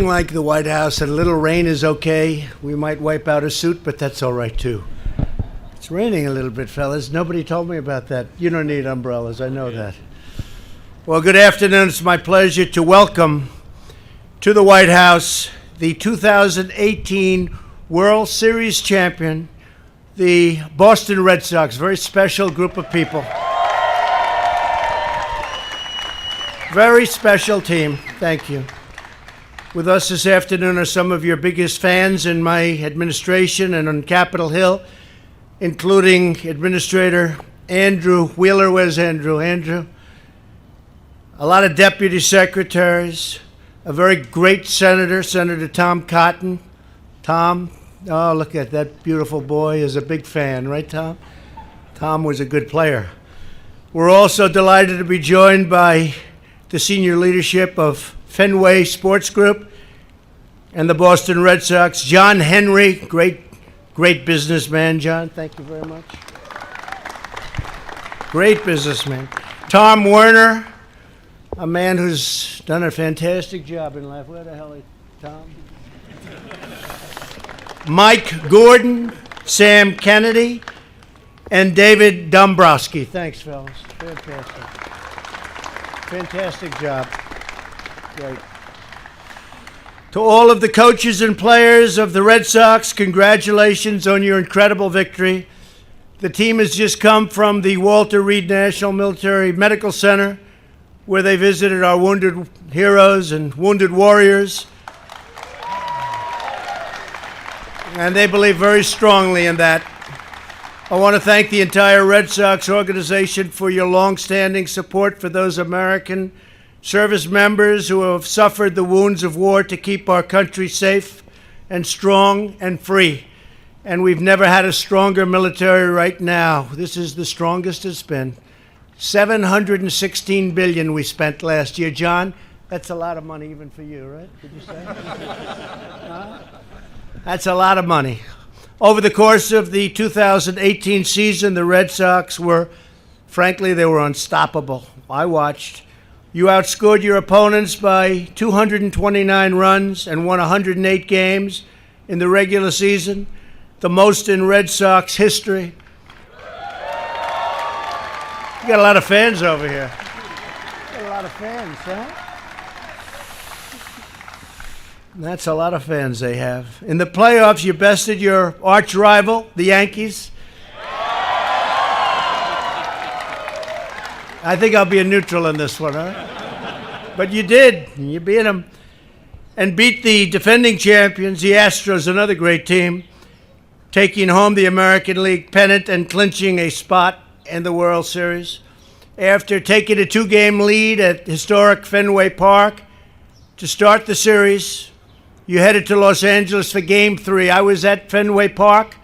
Like the White House, and a little rain is okay. We might wipe out a suit, but that's all right too. It's raining a little bit, fellas. Nobody told me about that. You don't need umbrellas, I know that. Well, good afternoon. It's my pleasure to welcome to the White House the 2018 World Series champion, the Boston Red Sox. Very special group of people. Very special team. Thank you. With us this afternoon are some of your biggest fans in my administration and on Capitol Hill, including Administrator Andrew Wheeler. Where's Andrew? Andrew? A lot of deputy secretaries, a very great senator, Senator Tom Cotton. Tom, oh, look at that beautiful boy, is a big fan, right, Tom? Tom was a good player. We're also delighted to be joined by the senior leadership of Fenway Sports Group and the Boston Red Sox. John Henry, great businessman. John, thank you very much. Great businessman. Tom Werner, a man who's done a fantastic job in life. Where the hell is Tom? Mike Gordon, Sam Kennedy, and David Dombrowski. Thanks, fellas. Fantastic. Fantastic job. Great. To all of the coaches and players of the Red Sox, congratulations on your incredible victory. The team has just come from the Walter Reed National Military Medical Center, where they visited our wounded heroes and wounded warriors. And they believe very strongly in that. I want to thank the entire Red Sox organization for your long-standing support for those American service members who have suffered the wounds of war to keep our country safe and strong and free. And we've never had a stronger military right now. This is the strongest it's been. $716 billion we spent last year. John, that's a lot of money even for you, right? Did you say? Huh? That's a lot of money. Over the course of the 2018 season, the Red Sox were, frankly, they were unstoppable. I watched. You outscored your opponents by 229 runs and won 108 games in the regular season, the most in Red Sox history. You got a lot of fans over here. You got a lot of fans, huh? That's a lot of fans they have. In the playoffs, you bested your arch rival, the Yankees. I think I'll be a neutral in this one, huh? But you did. You beat them. And beat the defending champions, the Astros, another great team, taking home the American League pennant and clinching a spot in the World Series. After taking a 2-game lead at historic Fenway Park to start the series, you headed to Los Angeles for Game 3. I was at Fenway Park.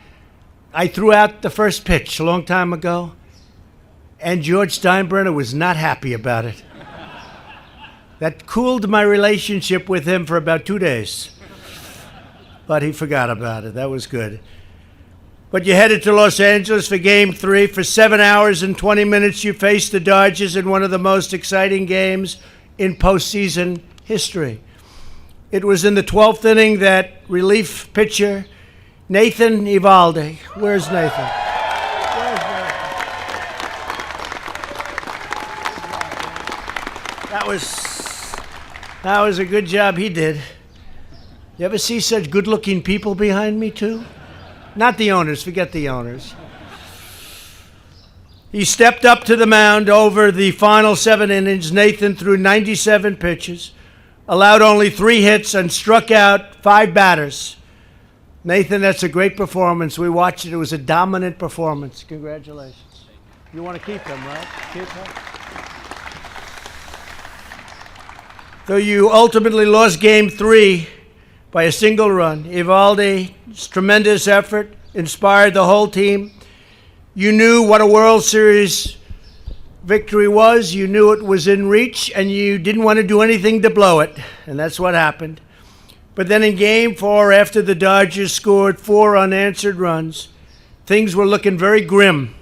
I threw out the first pitch a long time ago, and George Steinbrenner was not happy about it. That cooled my relationship with him for about 2 days. But he forgot about it. That was good. But you headed to Los Angeles for Game 3. For 7 hours and 20 minutes, you faced the Dodgers in one of the most exciting games in postseason history. It was in the 12th inning that relief pitcher Nathan Eovaldi. Where's Nathan? That was a good job he did. You ever see such good-looking people behind me, too? Not the owners. Forget the owners. He stepped up to the mound over the final 7 innings. Nathan threw 97 pitches, allowed only 3 hits, and struck out 5 batters. Nathan, that's a great performance. We watched it. It was a dominant performance. Congratulations. You want to keep them, right? Keep them. Though you ultimately lost Game 3 by a single run, Eovaldi's tremendous effort inspired the whole team. You knew what a World Series victory was. You knew it was in reach, and you didn't want to do anything to blow it, and that's what happened. But then in Game 4, after the Dodgers scored 4 unanswered runs, things were looking very grim.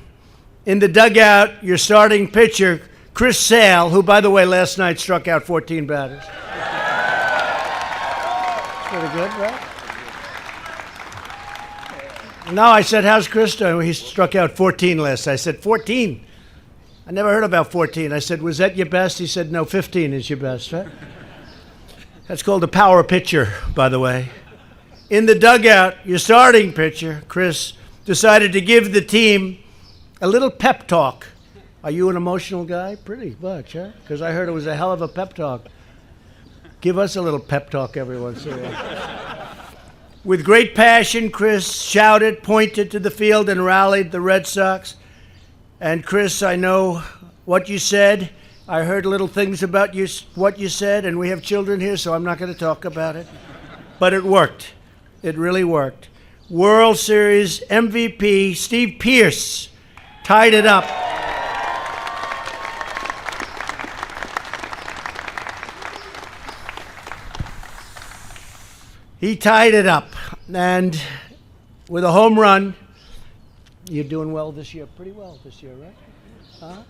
In the dugout, your starting pitcher, Chris Sale, who, by the way, last night struck out 14 batters. Pretty good, right? No, I said, how's Chris doing? He struck out 14 last. I said, 14? I never heard about 14. I said, was that your best? He said, no, 15 is your best, right? That's called a power pitcher, by the way. In the dugout, your starting pitcher, Chris, decided to give the team a little pep talk. Are you an emotional guy? Pretty much, huh? Because I heard it was a hell of a pep talk. Give us a little pep talk every once in a while. With great passion, Chris shouted, pointed to the field, and rallied the Red Sox. And Chris, I know what you said. I heard little things about you, what you said, and we have children here, so I'm not going to talk about it. But it worked. It really worked. World Series MVP Steve Pearce tied it up. He tied it up, and with a home run. You're doing well this year, pretty well this year, right? Huh?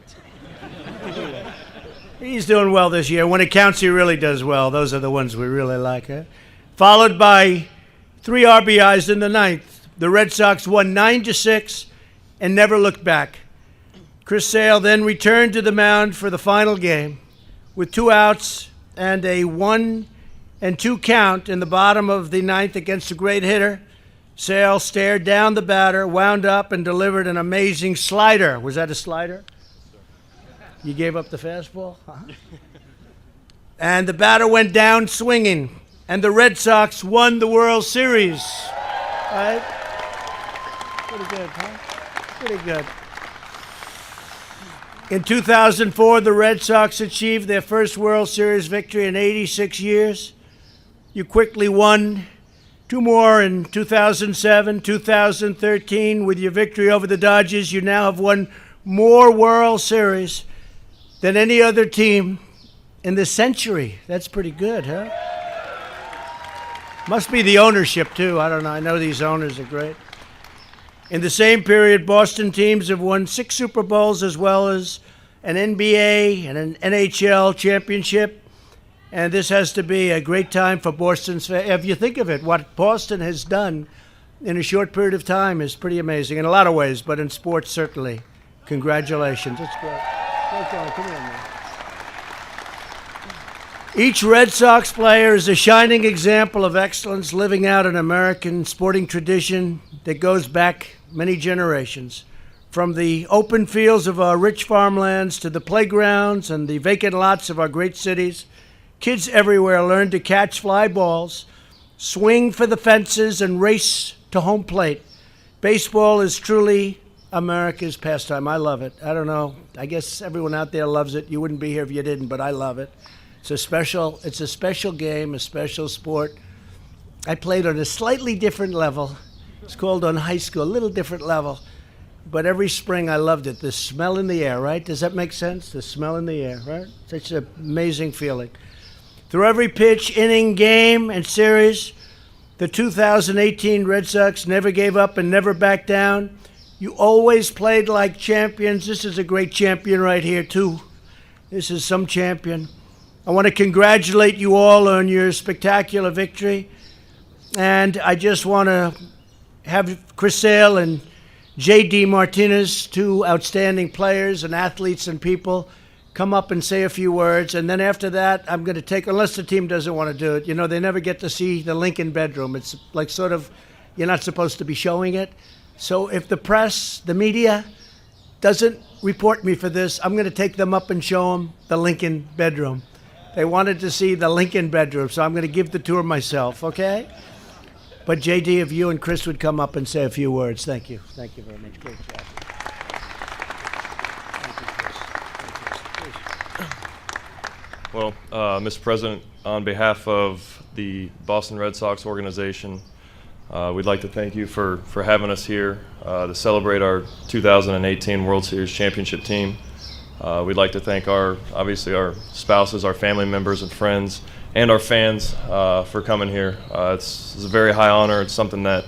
He's doing well this year. When it counts, he really does well. Those are the ones we really like, huh? Followed by 3 RBIs in the ninth. The Red Sox won 9-6 and never looked back. Chris Sale then returned to the mound for the final game with 2 outs and a 1-2 count in the bottom of the ninth against a great hitter. Sale stared down the batter, wound up, and delivered an amazing slider. Was that a slider? You gave up the fastball? And the batter went down swinging, and the Red Sox won the World Series. Right? Pretty good, huh? Pretty good. In 2004, the Red Sox achieved their first World Series victory in 86 years. You quickly won 2 more in 2007, 2013. With your victory over the Dodgers, you now have won more World Series than any other team in the century. That's pretty good, huh? Must be the ownership, too. I don't know. I know these owners are great. In the same period, Boston teams have won 6 Super Bowls as well as an NBA and an NHL championship. And this has to be a great time for Boston's fans. If you think of it, what Boston has done in a short period of time is pretty amazing in a lot of ways, but in sports, certainly. Congratulations. It's great. Great job. Come on, man. Each Red Sox player is a shining example of excellence, living out an American sporting tradition that goes back many generations. From the open fields of our rich farmlands to the playgrounds and the vacant lots of our great cities, kids everywhere learn to catch fly balls, swing for the fences, and race to home plate. Baseball is truly America's pastime. I love it. I don't know. I guess everyone out there loves it. You wouldn't be here if you didn't, but I love it. It's a special game, a special sport. I played on a slightly different level. It's called on high school, a little different level. But every spring I loved it. The smell in the air, right? Does that make sense? The smell in the air, right? Such an amazing feeling. Through every pitch, inning, game, and series, the 2018 Red Sox never gave up and never backed down. You always played like champions. This is a great champion right here, too. This is some champion. I want to congratulate you all on your spectacular victory. And I just want to have Chris Sale and J.D. Martinez, 2 outstanding players and athletes and people, come up and say a few words, and then after that, I'm going to take, unless the team doesn't want to do it, you know, they never get to see the Lincoln bedroom. It's like sort of, you're not supposed to be showing it. So if the press, the media, doesn't report me for this, I'm going to take them up and show them the Lincoln bedroom. They wanted to see the Lincoln bedroom, so I'm going to give the tour myself, okay? But JD, if you and Chris would come up and say a few words. Thank you. Thank you very much. Great job. Well, Mr. President, on behalf of the Boston Red Sox organization, we'd like to thank you for having us here to celebrate our 2018 World Series championship team. We'd like to thank obviously our spouses, our family members and friends, and our fans for coming here. It's a very high honor. It's something that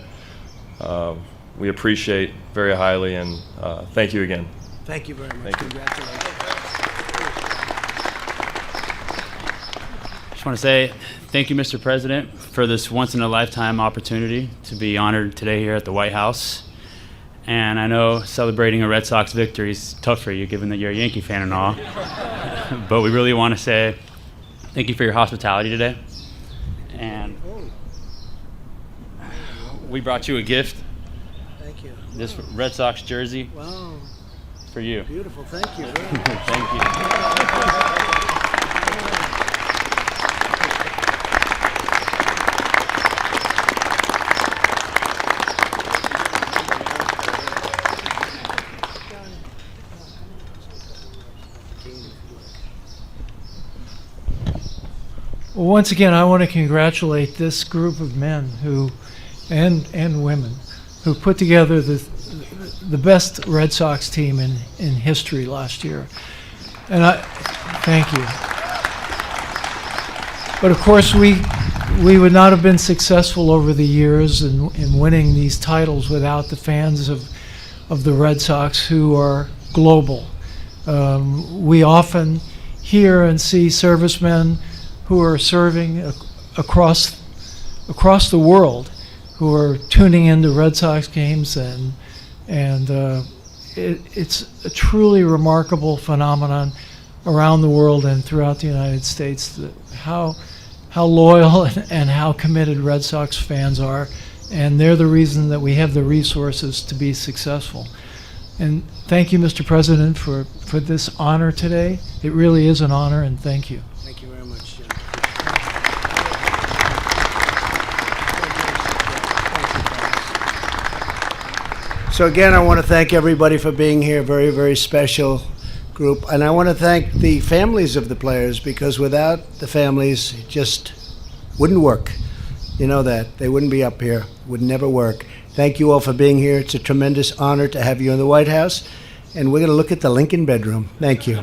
we appreciate very highly, and thank you again. Thank you very much. Thank you. Congratulations. Just want to say Thank you, Mr. President, for this once-in-a-lifetime opportunity to be honored today here at the White House. And I know celebrating a Red Sox victory is tough for you, given that you're a Yankee fan and all. But we really want to say thank you for your hospitality today. And we brought you a gift. Thank you. This Red Sox jersey. Wow. For you. Beautiful. Thank you. Thank you. Well, once again, I want to congratulate this group of men and women who put together the best Red Sox team in history last year. And I thank you. But of course, we would not have been successful over the years in winning these titles without the fans of the Red Sox, who are global. We often hear and see servicemen who are serving across the world, who are tuning into Red Sox games, and it's a truly remarkable phenomenon around the world and throughout the United States, how loyal and how committed Red Sox fans are, and they're the reason that we have the resources to be successful. And thank you, Mr. President, for this honor today. It really is an honor, and thank you. Thank you very much, Jim. So again, I want to thank everybody for being here. Very, very special group. And I want to thank the families of the players, because without the families, it just wouldn't work. You know that. They wouldn't be up here. It would never work. Thank you all for being here. It's a tremendous honor to have you in the White House. And we're going to look at the Lincoln bedroom. Thank you.